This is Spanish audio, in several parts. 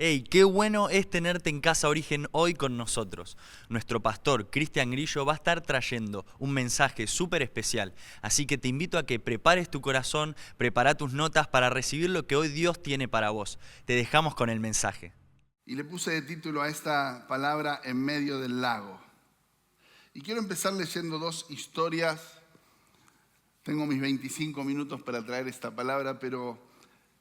Hey, qué bueno es tenerte en Casa Origen hoy con nosotros. Nuestro pastor, Cristian Grillo, va a estar trayendo un mensaje súper especial. Así que te invito a que prepares tu corazón, prepara tus notas para recibir lo que hoy Dios tiene para vos. Te dejamos con el mensaje. Y le puse de título a esta palabra En medio del lago. Y quiero empezar leyendo dos historias. Tengo mis 25 minutos para traer esta palabra, pero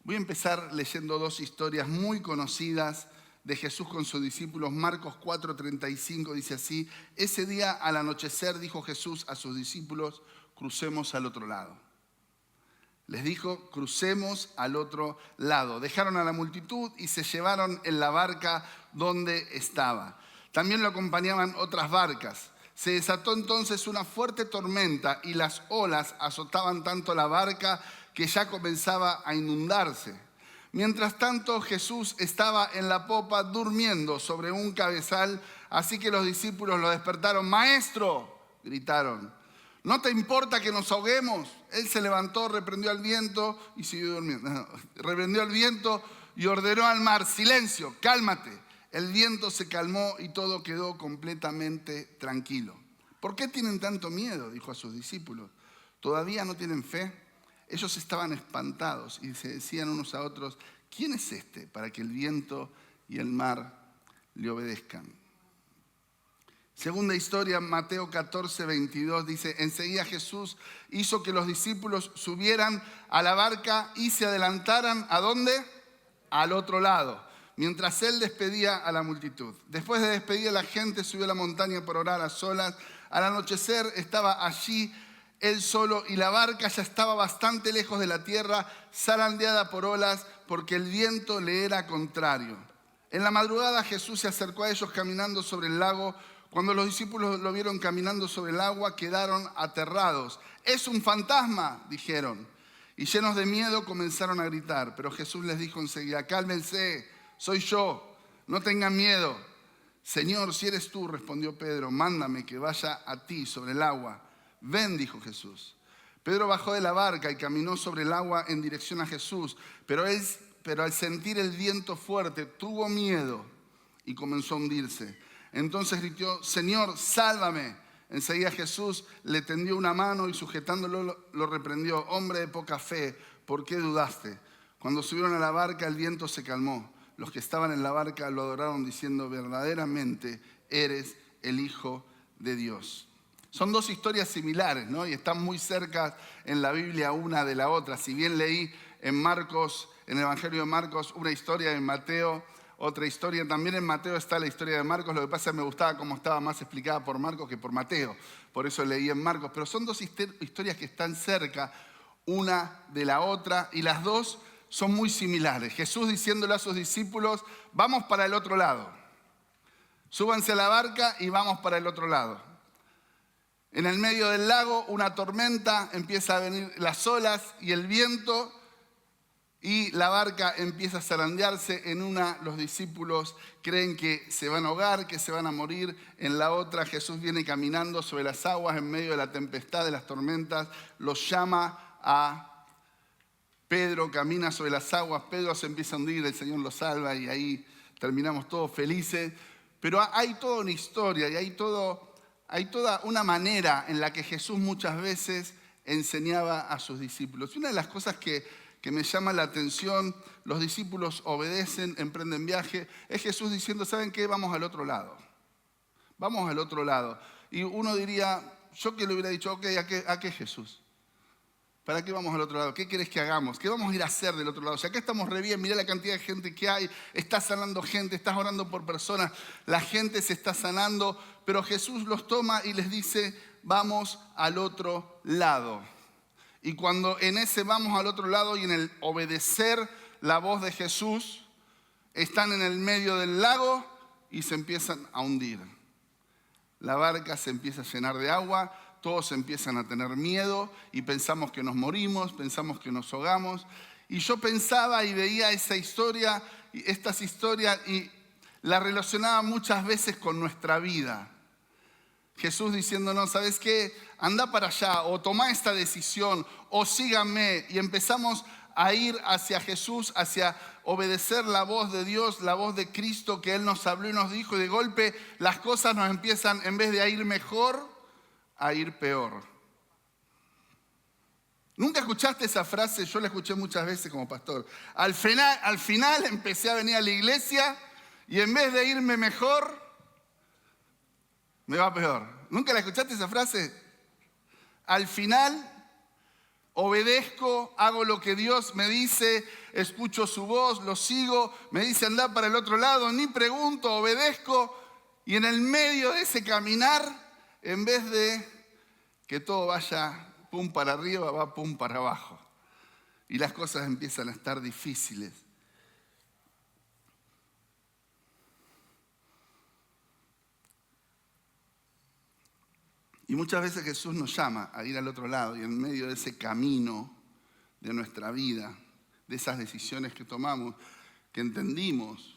voy a empezar leyendo dos historias muy conocidas de Jesús con sus discípulos. Marcos 4:35 dice así: ese día al anochecer dijo Jesús a sus discípulos, crucemos al otro lado. Les dijo, crucemos al otro lado. Dejaron a la multitud y se llevaron en la barca donde estaba. También lo acompañaban otras barcas. Se desató entonces una fuerte tormenta y las olas azotaban tanto la barca que ya comenzaba a inundarse. Mientras tanto, Jesús estaba en la popa durmiendo sobre un cabezal, así que los discípulos lo despertaron. ¡Maestro!, gritaron. ¿No te importa que nos ahoguemos? Él se levantó, reprendió al viento y siguió durmiendo. Reprendió al viento y ordenó al mar, silencio, cálmate. El viento se calmó y todo quedó completamente tranquilo. ¿Por qué tienen tanto miedo?, dijo a sus discípulos. ¿Todavía no tienen fe? Ellos estaban espantados y se decían unos a otros, ¿quién es este para que el viento y el mar le obedezcan? Segunda historia, Mateo 14:22 dice, enseguida Jesús hizo que los discípulos subieran a la barca y se adelantaran, ¿a dónde? Al otro lado, mientras él despedía a la multitud. Después de despedir a la gente, subió a la montaña para orar a solas. Al anochecer estaba allí él solo y la barca ya estaba bastante lejos de la tierra, zarandeada por olas, porque el viento le era contrario. En la madrugada Jesús se acercó a ellos caminando sobre el lago. Cuando los discípulos lo vieron caminando sobre el agua, quedaron aterrados. «¡Es un fantasma!», dijeron. Y llenos de miedo comenzaron a gritar. Pero Jesús les dijo enseguida, «Cálmense, soy yo, no tengan miedo». «Señor, si eres tú», respondió Pedro, «mándame que vaya a ti sobre el agua». «Ven», dijo Jesús. Pedro bajó de la barca y caminó sobre el agua en dirección a Jesús. Pero al sentir el viento fuerte, tuvo miedo y comenzó a hundirse. Entonces gritó, «Señor, sálvame». Enseguida Jesús le tendió una mano y sujetándolo lo reprendió. «Hombre de poca fe, ¿por qué dudaste?». Cuando subieron a la barca, el viento se calmó. Los que estaban en la barca lo adoraron diciendo, «Verdaderamente eres el Hijo de Dios». Son dos historias similares, ¿no? Y están muy cerca en la Biblia una de la otra. Si bien leí en Marcos, en el Evangelio de Marcos, una historia en Mateo, otra historia, también en Mateo está la historia de Marcos. Lo que pasa es que me gustaba cómo estaba más explicada por Marcos que por Mateo. Por eso leí en Marcos. Pero son dos historias que están cerca una de la otra y las dos son muy similares. Jesús diciéndole a sus discípulos, vamos para el otro lado. Súbanse a la barca y vamos para el otro lado. En el medio del lago, una tormenta, empieza a venir las olas y el viento. Y la barca empieza a zarandearse. En una, los discípulos creen que se van a ahogar, que se van a morir. En la otra, Jesús viene caminando sobre las aguas en medio de la tempestad, de las tormentas. Los llama a Pedro, camina sobre las aguas. Pedro se empieza a hundir, el Señor lo salva y ahí terminamos todos felices. Pero hay toda una historia y hay toda una manera en la que Jesús muchas veces enseñaba a sus discípulos. Y una de las cosas que me llama la atención, los discípulos obedecen, emprenden viaje, es Jesús diciendo, ¿saben qué? Vamos al otro lado. Vamos al otro lado. Y uno diría, yo que le hubiera dicho, ok, ¿a qué Jesús? ¿Para qué vamos al otro lado? ¿Qué querés que hagamos? ¿Qué vamos a ir a hacer del otro lado? O sea, acá estamos re bien, mirá la cantidad de gente que hay, estás sanando gente, estás orando por personas, la gente se está sanando, pero Jesús los toma y les dice, vamos al otro lado. Y cuando en ese vamos al otro lado y en el obedecer la voz de Jesús, están en el medio del lago y se empiezan a hundir. La barca se empieza a llenar de agua, todos empiezan a tener miedo y pensamos que nos morimos, pensamos que nos ahogamos. Y yo pensaba y veía esa historia, estas historias y la relacionaba muchas veces con nuestra vida. Jesús diciéndonos, ¿sabes qué? Anda para allá o toma esta decisión o síganme. Y empezamos a ir hacia Jesús, hacia obedecer la voz de Dios, la voz de Cristo que Él nos habló y nos dijo, y de golpe las cosas nos empiezan, en vez de a ir mejor, a ir peor. ¿Nunca escuchaste esa frase? Yo la escuché muchas veces como pastor. Al final empecé a venir a la iglesia y en vez de irme mejor, me va peor. ¿Nunca la escuchaste esa frase? Al final obedezco, hago lo que Dios me dice, escucho su voz, lo sigo, me dice andar para el otro lado, ni pregunto, obedezco, y en el medio de ese caminar, en vez de que todo vaya pum para arriba, va pum para abajo. Y las cosas empiezan a estar difíciles. Y muchas veces Jesús nos llama a ir al otro lado y en medio de ese camino de nuestra vida, de esas decisiones que tomamos, que entendimos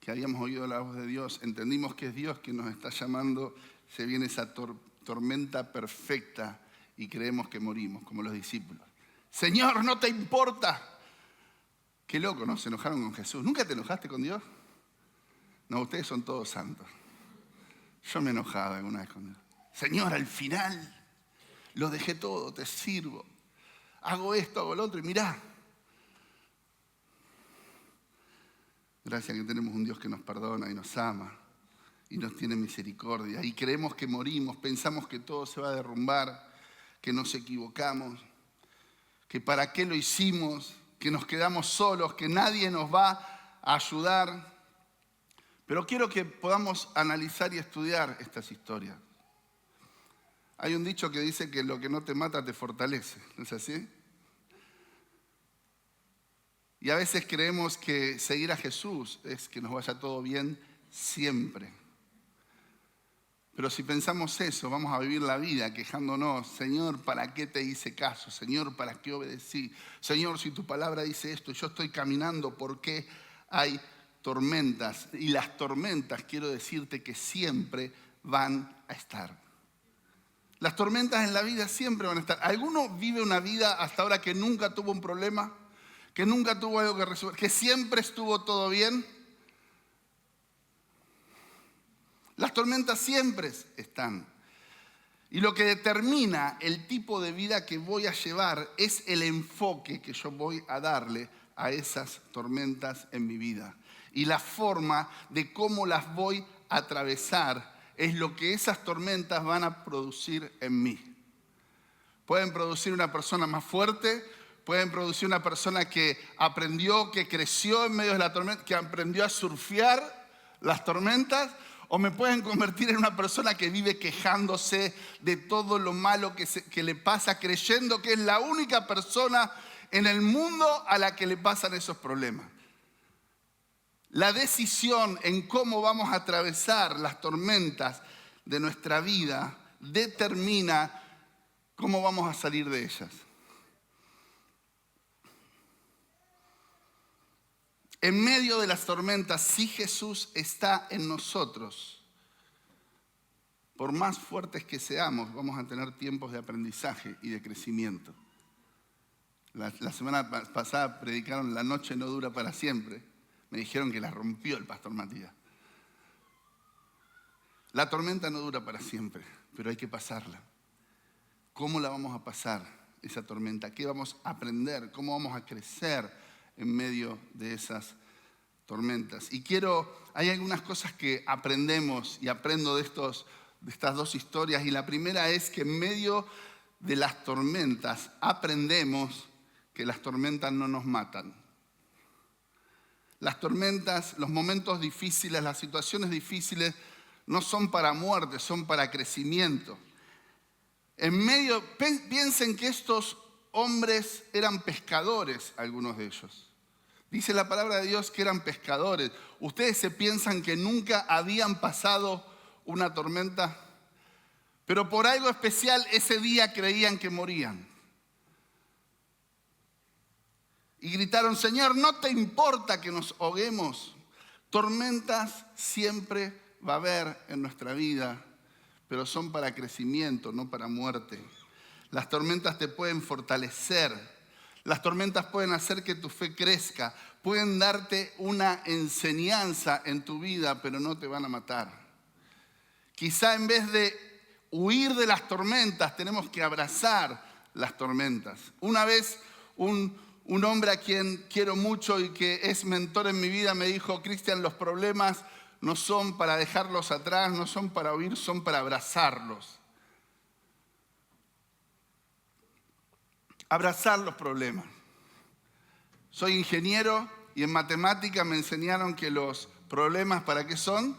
que habíamos oído la voz de Dios, entendimos que es Dios quien nos está llamando, se viene esa tormenta perfecta y creemos que morimos, como los discípulos. Señor, ¿no te importa? Qué loco, ¿no? Se enojaron con Jesús. ¿Nunca te enojaste con Dios? No, ustedes son todos santos. Yo me enojaba alguna vez con Dios. Señor, al final lo dejé todo, te sirvo. Hago esto, hago lo otro y mirá. Gracias que tenemos un Dios que nos perdona y nos ama y nos tiene misericordia. Y creemos que morimos, pensamos que todo se va a derrumbar, que nos equivocamos, que para qué lo hicimos, que nos quedamos solos, que nadie nos va a ayudar. Pero quiero que podamos analizar y estudiar estas historias. Hay un dicho que dice que lo que no te mata te fortalece, ¿no es así? Y a veces creemos que seguir a Jesús es que nos vaya todo bien siempre. Pero si pensamos eso, vamos a vivir la vida quejándonos. Señor, ¿para qué te hice caso? Señor, ¿para qué obedecí? Señor, si tu palabra dice esto, yo estoy caminando, ¿por qué hay tormentas? Y las tormentas, quiero decirte que siempre van a estar. Las tormentas en la vida siempre van a estar. ¿Alguno vive una vida hasta ahora que nunca tuvo un problema? ¿Que nunca tuvo algo que resolver? ¿Que siempre estuvo todo bien? Las tormentas siempre están. Y lo que determina el tipo de vida que voy a llevar es el enfoque que yo voy a darle a esas tormentas en mi vida. Y la forma de cómo las voy a atravesar es lo que esas tormentas van a producir en mí. Pueden producir una persona más fuerte, pueden producir una persona que aprendió, que creció en medio de la tormenta, que aprendió a surfear las tormentas, o me pueden convertir en una persona que vive quejándose de todo lo malo que le pasa, creyendo que es la única persona en el mundo a la que le pasan esos problemas. La decisión en cómo vamos a atravesar las tormentas de nuestra vida determina cómo vamos a salir de ellas. En medio de las tormentas, si Jesús está en nosotros, por más fuertes que seamos, vamos a tener tiempos de aprendizaje y de crecimiento. La semana pasada predicaron La noche no dura para siempre. Me dijeron que la rompió el pastor Matías. La tormenta no dura para siempre, pero hay que pasarla. ¿Cómo la vamos a pasar, esa tormenta? ¿Qué vamos a aprender? ¿Cómo vamos a crecer en medio de esas tormentas? Y hay algunas cosas que aprendemos y aprendo de estas dos historias. Y la primera es que en medio de las tormentas aprendemos que las tormentas no nos matan. Las tormentas, los momentos difíciles, las situaciones difíciles no son para muerte, son para crecimiento. Piensen que estos hombres eran pescadores, algunos de ellos. Dice la palabra de Dios que eran pescadores. ¿Ustedes se piensan que nunca habían pasado una tormenta? Pero por algo especial ese día creían que morían. Y gritaron, Señor, ¿no te importa que nos ahoguemos? Tormentas siempre va a haber en nuestra vida, pero son para crecimiento, no para muerte. Las tormentas te pueden fortalecer. Las tormentas pueden hacer que tu fe crezca, pueden darte una enseñanza en tu vida, pero no te van a matar. Quizá en vez de huir de las tormentas, tenemos que abrazar las tormentas. Una vez un hombre a quien quiero mucho y que es mentor en mi vida me dijo: Cristian, los problemas no son para dejarlos atrás, no son para huir, son para abrazarlos. Abrazar los problemas. Soy ingeniero y en matemática me enseñaron que los problemas, ¿para qué son?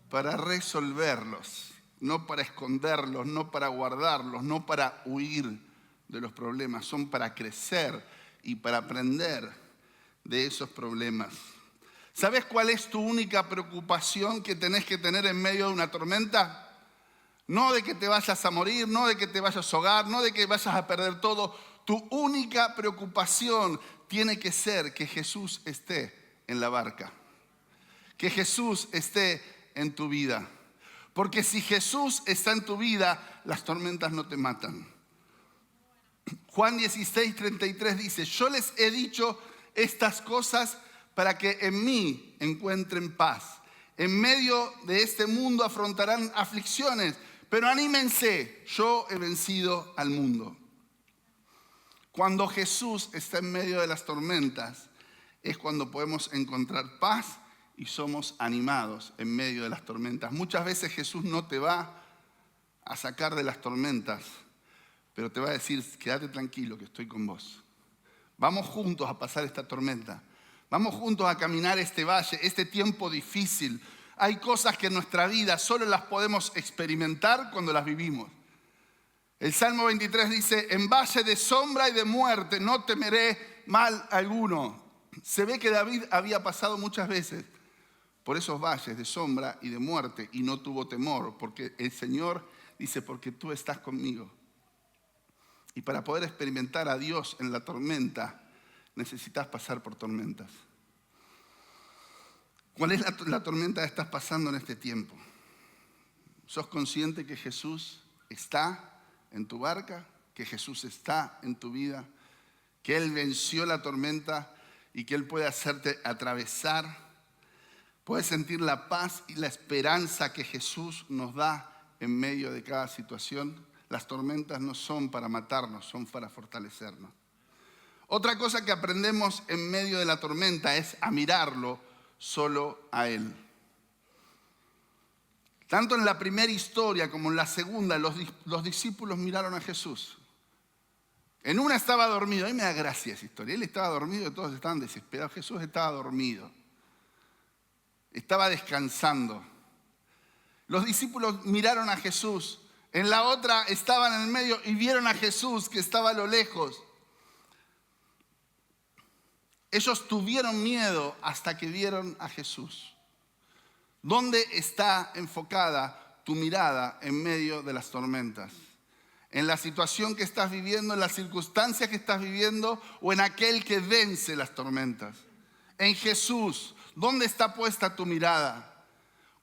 Para resolverlos, no para esconderlos, no para guardarlos, no para huir de los problemas. Son para crecer y para aprender de esos problemas. ¿Sabes cuál es tu única preocupación que tenés que tener en medio de una tormenta? No de que te vayas a morir, no de que te vayas a ahogar, no de que vayas a perder todo. Tu única preocupación tiene que ser que Jesús esté en la barca. Que Jesús esté en tu vida. Porque si Jesús está en tu vida, las tormentas no te matan. Juan 16:33 dice: yo les he dicho estas cosas para que en mí encuentren paz. En medio de este mundo afrontarán aflicciones, pero anímense, yo he vencido al mundo. Cuando Jesús está en medio de las tormentas, es cuando podemos encontrar paz y somos animados en medio de las tormentas. Muchas veces Jesús no te va a sacar de las tormentas, pero te va a decir: quédate tranquilo que estoy con vos. Vamos juntos a pasar esta tormenta. Vamos juntos a caminar este valle, este tiempo difícil. Hay cosas que en nuestra vida solo las podemos experimentar cuando las vivimos. El Salmo 23 dice: en valle de sombra y de muerte no temeré mal alguno. Se ve que David había pasado muchas veces por esos valles de sombra y de muerte y no tuvo temor, porque el Señor dice: porque tú estás conmigo. Y para poder experimentar a Dios en la tormenta, necesitas pasar por tormentas. ¿Cuál es la tormenta que estás pasando en este tiempo? ¿Sos consciente que Jesús está en tu barca? ¿Que Jesús está en tu vida? ¿Que Él venció la tormenta y que Él puede hacerte atravesar? ¿Puedes sentir la paz y la esperanza que Jesús nos da en medio de cada situación? Las tormentas no son para matarnos, son para fortalecernos. Otra cosa que aprendemos en medio de la tormenta es a mirarlo solo a Él. Tanto en la primera historia como en la segunda, los discípulos miraron a Jesús. En una estaba dormido. A mí me da gracia esa historia. Él estaba dormido y todos estaban desesperados. Jesús estaba dormido. Estaba descansando. Los discípulos miraron a Jesús. En la otra estaban en el medio y vieron a Jesús que estaba a lo lejos. Ellos tuvieron miedo hasta que vieron a Jesús. ¿Dónde está enfocada tu mirada en medio de las tormentas? ¿En la situación que estás viviendo, en las circunstancias que estás viviendo o en aquel que vence las tormentas? En Jesús. ¿Dónde está puesta tu mirada?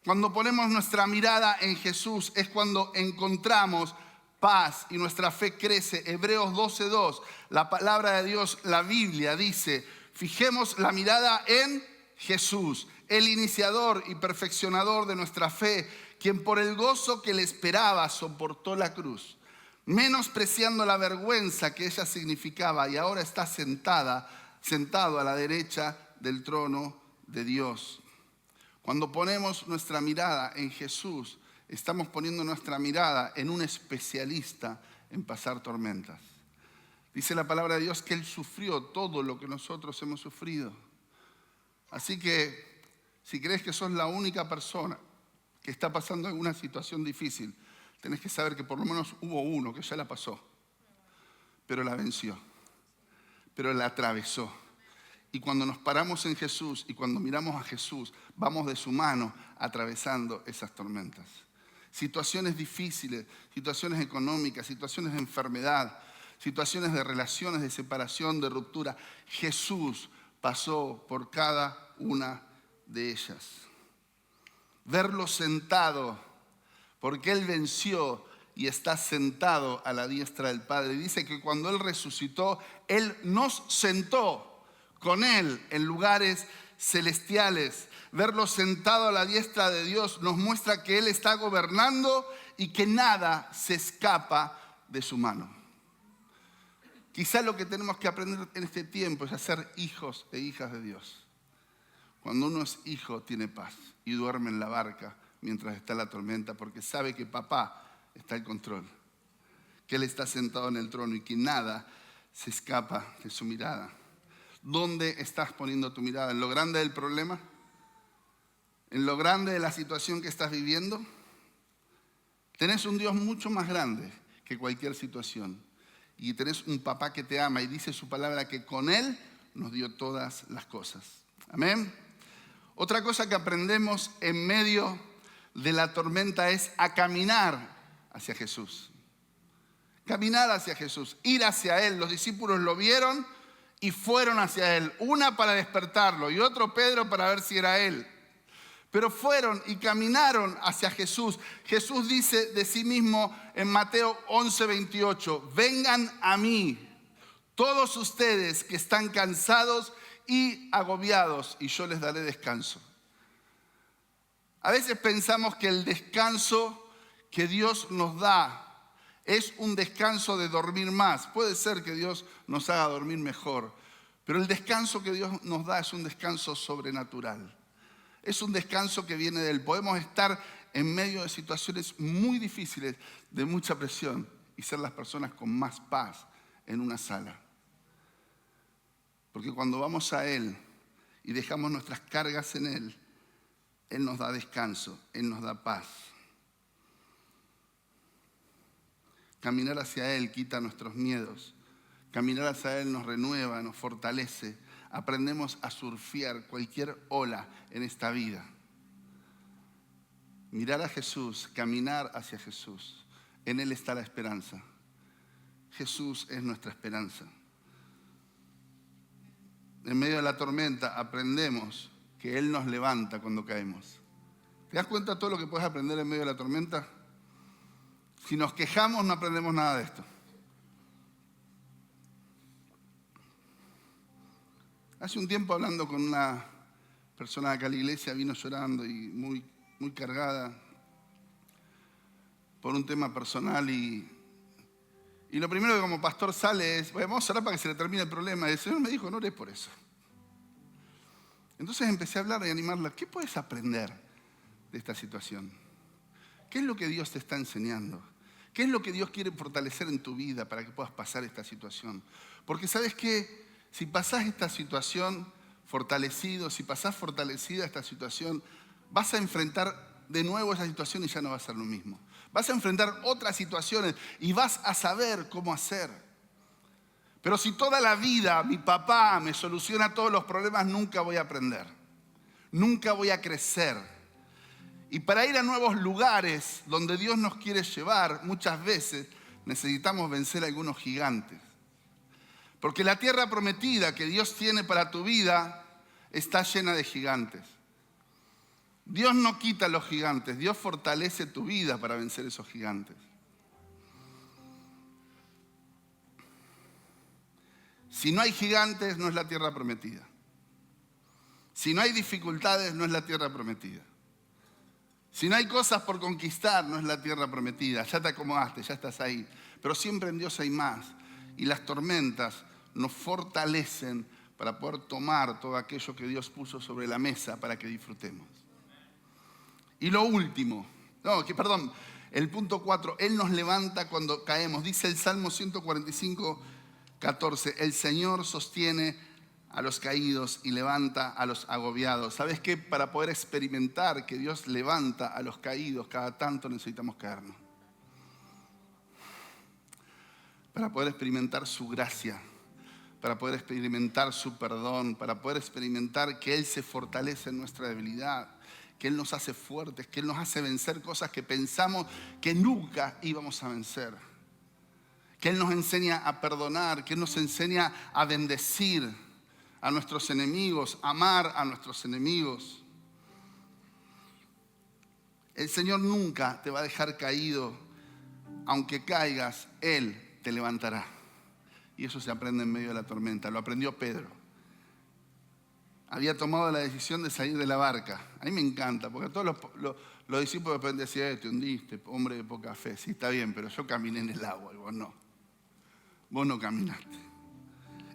Cuando ponemos nuestra mirada en Jesús es cuando encontramos paz y nuestra fe crece. Hebreos 12:2, la palabra de Dios, la Biblia dice: fijemos la mirada en Jesús, el iniciador y perfeccionador de nuestra fe, quien por el gozo que le esperaba soportó la cruz, menospreciando la vergüenza que ella significaba, y ahora está sentado a la derecha del trono de Dios. Cuando ponemos nuestra mirada en Jesús, estamos poniendo nuestra mirada en un especialista en pasar tormentas. Dice la palabra de Dios que Él sufrió todo lo que nosotros hemos sufrido. Así que si crees que sos la única persona que está pasando alguna situación difícil, tenés que saber que por lo menos hubo uno que ya la pasó, pero la venció, pero la atravesó. Y cuando nos paramos en Jesús y cuando miramos a Jesús, vamos de su mano atravesando esas tormentas. Situaciones difíciles, situaciones económicas, situaciones de enfermedad, situaciones de relaciones, de separación, de ruptura. Jesús pasó por cada una de ellas. Verlo sentado, porque Él venció y está sentado a la diestra del Padre. Y dice que cuando Él resucitó, Él nos sentó con Él en lugares celestiales. Verlo sentado a la diestra de Dios nos muestra que Él está gobernando y que nada se escapa de su mano. Quizá lo que tenemos que aprender en este tiempo es a ser hijos e hijas de Dios. Cuando uno es hijo, tiene paz y duerme en la barca mientras está la tormenta, porque sabe que papá está en control, que Él está sentado en el trono y que nada se escapa de su mirada. ¿Dónde estás poniendo tu mirada? ¿En lo grande del problema? ¿En lo grande de la situación que estás viviendo? Tenés un Dios mucho más grande que cualquier situación. Y tenés un papá que te ama y dice su palabra que con Él nos dio todas las cosas. Amén. Otra cosa que aprendemos en medio de la tormenta es a caminar hacia Jesús. Caminar hacia Jesús, ir hacia Él. Los discípulos lo vieron y fueron hacia Él. Una para despertarlo y otro Pedro para ver si era Él. Pero fueron y caminaron hacia Jesús. Jesús dice de sí mismo en Mateo 11:28, vengan a mí, todos ustedes que están cansados y agobiados, y yo les daré descanso. A veces pensamos que el descanso que Dios nos da es un descanso de dormir más. Puede ser que Dios nos haga dormir mejor, pero el descanso que Dios nos da es un descanso sobrenatural. Es un descanso que viene de Él. Podemos estar en medio de situaciones muy difíciles, de mucha presión, y ser las personas con más paz en una sala. Porque cuando vamos a Él y dejamos nuestras cargas en Él, Él nos da descanso, Él nos da paz. Caminar hacia Él quita nuestros miedos. Caminar hacia Él nos renueva, nos fortalece. Aprendemos a surfear cualquier ola en esta vida. Mirar a Jesús, caminar hacia Jesús. En Él está la esperanza. Jesús es nuestra esperanza. En medio de la tormenta aprendemos que Él nos levanta cuando caemos. ¿Te das cuenta de todo lo que puedes aprender en medio de la tormenta? Si nos quejamos no aprendemos nada de esto. Hace un tiempo hablando con una persona de acá a la iglesia, vino llorando y muy cargada por un tema personal y lo primero que como pastor sale es, vamos a orar para que se le termine el problema. Y el Señor me dijo, no ores por eso. Entonces empecé a hablar y a animarla. ¿Qué puedes aprender de esta situación? ¿Qué es lo que Dios te está enseñando? ¿Qué es lo que Dios quiere fortalecer en tu vida para que puedas pasar esta situación? Porque ¿sabes qué? Si pasás esta situación fortalecido, si pasás fortalecida esta situación, vas a enfrentar de nuevo esa situación y ya no va a ser lo mismo. Vas a enfrentar otras situaciones y vas a saber cómo hacer. Pero si toda la vida mi papá me soluciona todos los problemas, nunca voy a aprender. Nunca voy a crecer. Y para ir a nuevos lugares donde Dios nos quiere llevar, muchas veces necesitamos vencer a algunos gigantes. Porque la tierra prometida que Dios tiene para tu vida está llena de gigantes. Dios no quita los gigantes, Dios fortalece tu vida para vencer esos gigantes. Si no hay gigantes, no es la tierra prometida. Si no hay dificultades, no es la tierra prometida. Si no hay cosas por conquistar, no es la tierra prometida. Ya te acomodaste, ya estás ahí. Pero siempre en Dios hay más. Y las tormentas nos fortalecen para poder tomar todo aquello que Dios puso sobre la mesa para que disfrutemos. Y lo último, el punto 4, Él nos levanta cuando caemos. Dice el Salmo 145, 14, el Señor sostiene a los caídos y levanta a los agobiados. ¿Sabes qué? Para poder experimentar que Dios levanta a los caídos, cada tanto necesitamos caernos. Para poder experimentar su gracia, para poder experimentar su perdón, para poder experimentar que Él se fortalece en nuestra debilidad, que Él nos hace fuertes, que Él nos hace vencer cosas que pensamos que nunca íbamos a vencer. Que Él nos enseña a perdonar, que Él nos enseña a bendecir a nuestros enemigos, amar a nuestros enemigos. El Señor nunca te va a dejar caído aunque caigas, Él te levantará. Y eso se aprende en medio de la tormenta. Lo aprendió Pedro. Había tomado la decisión de salir de la barca. A mí me encanta, porque todos los discípulos de repente decían, te hundiste, hombre de poca fe. Sí, está bien, pero yo caminé en el agua, y vos no. Vos no caminaste.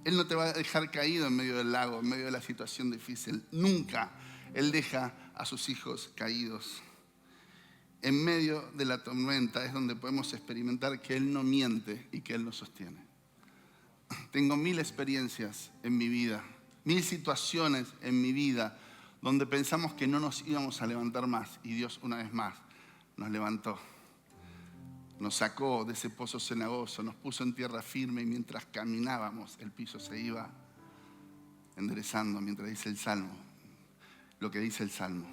Él no te va a dejar caído en medio del lago, en medio de la situación difícil. Nunca Él deja a sus hijos caídos. En medio de la tormenta es donde podemos experimentar que Él no miente y que Él nos sostiene. Tengo 1000 experiencias en mi vida, 1000 situaciones en mi vida donde pensamos que no nos íbamos a levantar más y Dios una vez más nos levantó. Nos sacó de ese pozo cenagoso, nos puso en tierra firme y mientras caminábamos el piso se iba enderezando, mientras dice el Salmo, lo que dice el Salmo.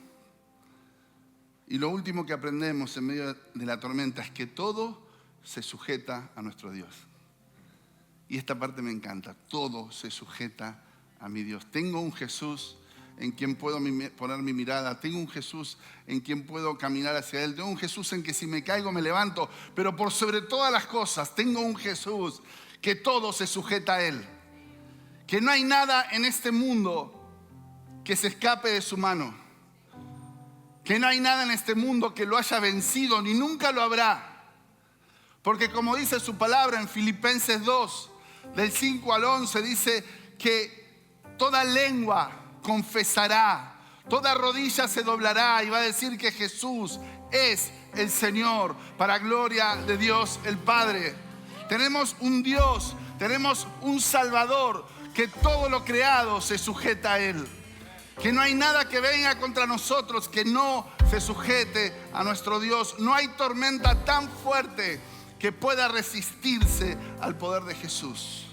Y lo último que aprendemos en medio de la tormenta es que todo se sujeta a nuestro Dios. Y esta parte me encanta, todo se sujeta a mi Dios. Tengo un Jesús en quien puedo poner mi mirada. Tengo un Jesús en quien puedo caminar hacia Él. Tengo un Jesús en que si me caigo me levanto. Pero por sobre todas las cosas, tengo un Jesús que todo se sujeta a Él. Que no hay nada en este mundo que se escape de su mano. Que no hay nada en este mundo que lo haya vencido, ni nunca lo habrá. Porque como dice su palabra en Filipenses 2, del 5 al 11, dice que toda lengua confesará, toda rodilla se doblará y va a decir que Jesús es el Señor, para gloria de Dios el Padre. Tenemos un Dios, tenemos un Salvador, que todo lo creado se sujeta a Él. Que no hay nada que venga contra nosotros que no se sujete a nuestro Dios. No hay tormenta tan fuerte que pueda resistirse al poder de Jesús.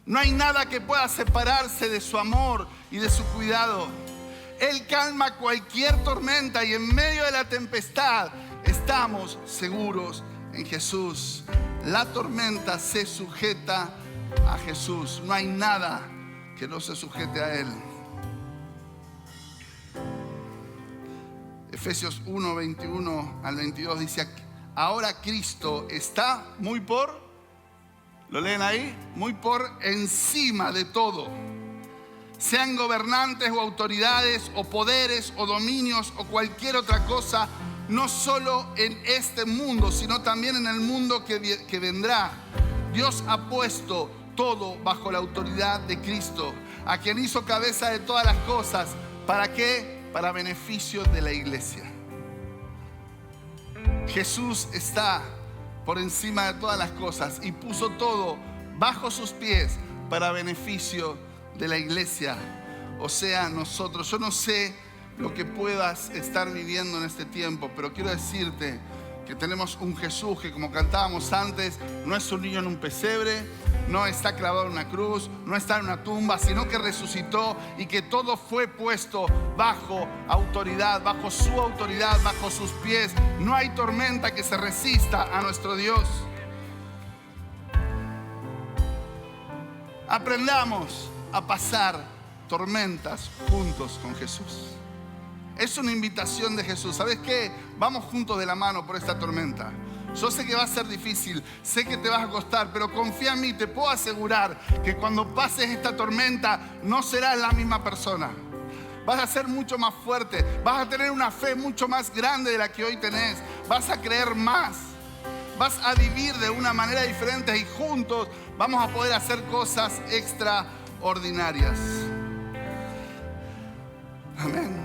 No hay nada que pueda separarse de su amor y de su cuidado. Él calma cualquier tormenta y en medio de la tempestad estamos seguros en Jesús. La tormenta se sujeta a Jesús. No hay nada que no se sujete a Él. Efesios 1, 21 al 22 dice: ahora Cristo está muy por... ¿Lo leen ahí? Muy por encima de todo. Sean gobernantes o autoridades o poderes o dominios o cualquier otra cosa, no solo en este mundo, sino también en el mundo que vendrá. Dios ha puesto todo bajo la autoridad de Cristo, a quien hizo cabeza de todas las cosas. ¿Para qué? Para beneficio de la iglesia. Jesús está por encima de todas las cosas y puso todo bajo sus pies para beneficio de la iglesia, o sea, nosotros. Yo no sé lo que puedas estar viviendo en este tiempo, pero quiero decirte que tenemos un Jesús que, como cantábamos antes, no es un niño en un pesebre, no está clavado en una cruz, no está en una tumba, sino que resucitó y que todo fue puesto bajo autoridad, bajo su autoridad, bajo sus pies. No hay tormenta que se resista a nuestro Dios. Aprendamos a pasar tormentas juntos con Jesús. Es una invitación de Jesús. ¿Sabes qué? Vamos juntos de la mano por esta tormenta. Yo sé que va a ser difícil, sé que te vas a costar, pero confía en mí. Te puedo asegurar que cuando pases esta tormenta no serás la misma persona. Vas a ser mucho más fuerte, vas a tener una fe mucho más grande de la que hoy tenés. Vas a creer más, vas a vivir de una manera diferente y juntos vamos a poder hacer cosas extraordinarias. Amén.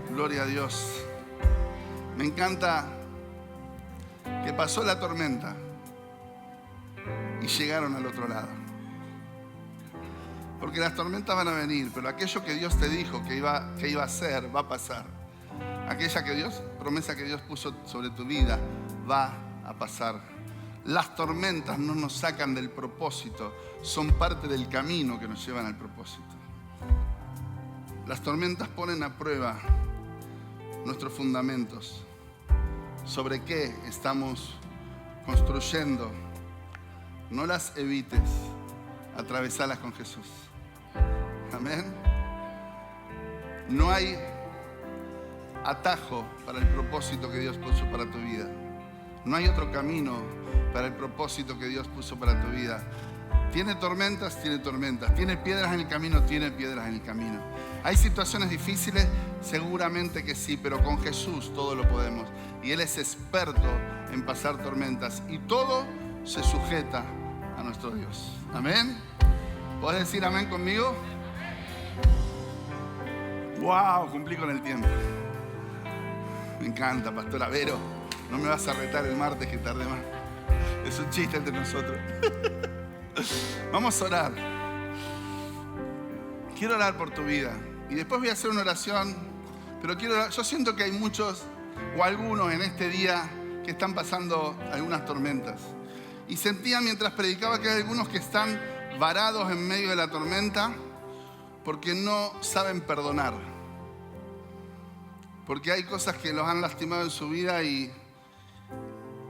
Gloria a Dios. Me encanta que pasó la tormenta y llegaron al otro lado. Porque las tormentas van a venir, pero aquello que Dios te dijo que iba a ser, va a pasar. Aquella promesa que Dios puso sobre tu vida, va a pasar. Las tormentas no nos sacan del propósito, son parte del camino que nos llevan al propósito. Las tormentas ponen a prueba nuestros fundamentos. ¿Sobre qué estamos construyendo? No las evites, atravesalas con Jesús. Amén. No hay atajo para el propósito que Dios puso para tu vida. No hay otro camino para el propósito que Dios puso para tu vida. Tiene tormentas, tiene tormentas. Tiene piedras en el camino, tiene piedras en el camino. ¿Hay situaciones difíciles? Seguramente que sí, pero con Jesús todo lo podemos. Y Él es experto en pasar tormentas. Y todo se sujeta a nuestro Dios. Amén. ¿Puedes decir amén conmigo? ¡Wow! Cumplí con el tiempo. Me encanta, Pastora Vero. No me vas a retar el martes que tarde más. Es un chiste entre nosotros. Vamos a orar. Quiero orar por tu vida. Y después voy a hacer una oración. Pero quiero orar. Yo siento que hay muchos o algunos en este día que están pasando algunas tormentas. Y sentía mientras predicaba que hay algunos que están varados en medio de la tormenta porque no saben perdonar. Porque hay cosas que los han lastimado en su vida y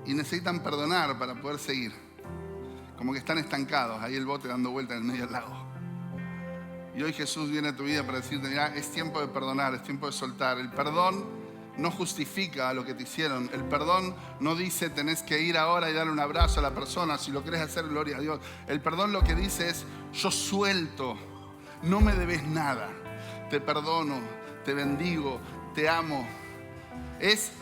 necesitan perdonar para poder seguir. Como que están estancados, ahí el bote dando vuelta en el medio del lago. Y hoy Jesús viene a tu vida para decirte, mira, es tiempo de perdonar, es tiempo de soltar. El perdón no justifica lo que te hicieron. El perdón no dice tenés que ir ahora y darle un abrazo a la persona. Si lo querés hacer, gloria a Dios. El perdón lo que dice es, yo suelto, no me debes nada. Te perdono, te bendigo, te amo. Es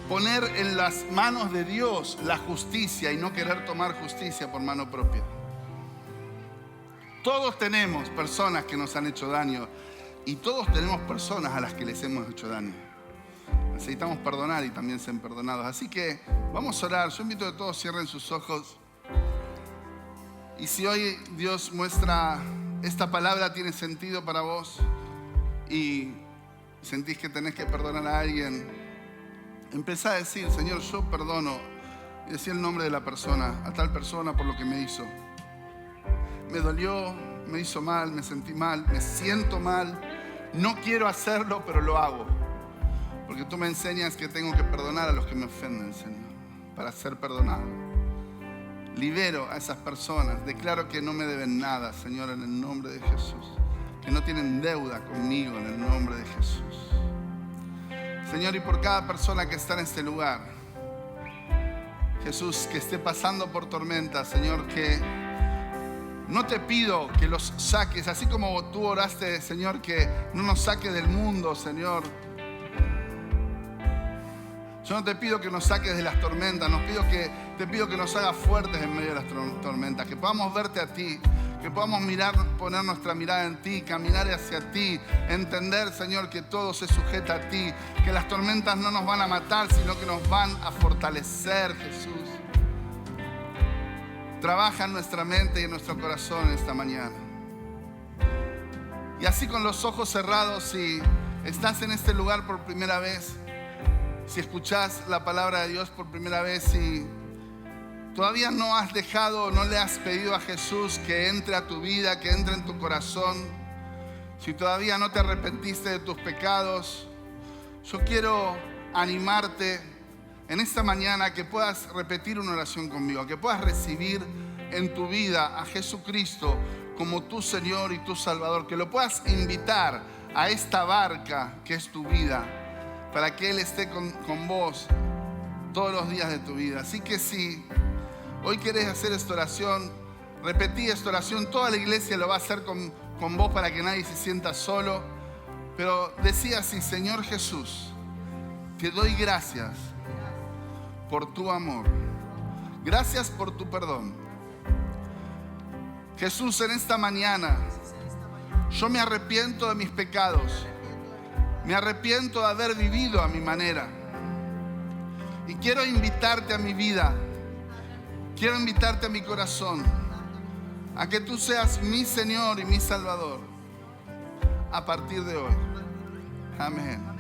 poner en las manos de Dios la justicia y no querer tomar justicia por mano propia. Todos tenemos personas que nos han hecho daño y todos tenemos personas a las que les hemos hecho daño. Necesitamos perdonar y también ser perdonados. Así que vamos a orar. Yo invito a que todos cierren sus ojos. Y si hoy Dios muestra, esta palabra tiene sentido para vos y sentís que tenés que perdonar a alguien, empezá a decir, Señor, yo perdono. Y decir el nombre de la persona, a tal persona por lo que me hizo. Me dolió, me hizo mal, me sentí mal, me siento mal. No quiero hacerlo, pero lo hago. Porque tú me enseñas que tengo que perdonar a los que me ofenden, Señor, para ser perdonado. Libero a esas personas. Declaro que no me deben nada, Señor, en el nombre de Jesús. Que no tienen deuda conmigo, en el nombre de Jesús. Señor, y por cada persona que está en este lugar, Jesús, que esté pasando por tormenta, Señor, que no te pido que los saques, así como tú oraste, Señor, que no nos saque del mundo, Señor. Yo no te pido que nos saques de las tormentas, te pido que nos hagas fuertes en medio de las tormentas, que podamos verte a ti, que podamos poner nuestra mirada en ti, caminar hacia ti, entender, Señor, que todo se sujeta a ti, que las tormentas no nos van a matar, sino que nos van a fortalecer, Jesús. Trabaja en nuestra mente y en nuestro corazón esta mañana. Y así con los ojos cerrados, si estás en este lugar por primera vez, si escuchás la palabra de Dios por primera vez, si todavía no has dejado, no le has pedido a Jesús que entre a tu vida, que entre en tu corazón, si todavía no te arrepentiste de tus pecados, yo quiero animarte en esta mañana que puedas repetir una oración conmigo, que puedas recibir en tu vida a Jesucristo como tu Señor y tu Salvador, que lo puedas invitar a esta barca que es tu vida, para que Él esté con vos todos los días de tu vida. Así que si hoy querés hacer esta oración, repetí esta oración, toda la iglesia lo va a hacer con vos para que nadie se sienta solo, pero decía así: Señor Jesús, te doy gracias por tu amor, gracias por tu perdón. Jesús, en esta mañana yo me arrepiento de mis pecados, me arrepiento de haber vivido a mi manera y quiero invitarte a mi vida, quiero invitarte a mi corazón, a que tú seas mi Señor y mi Salvador a partir de hoy. Amén.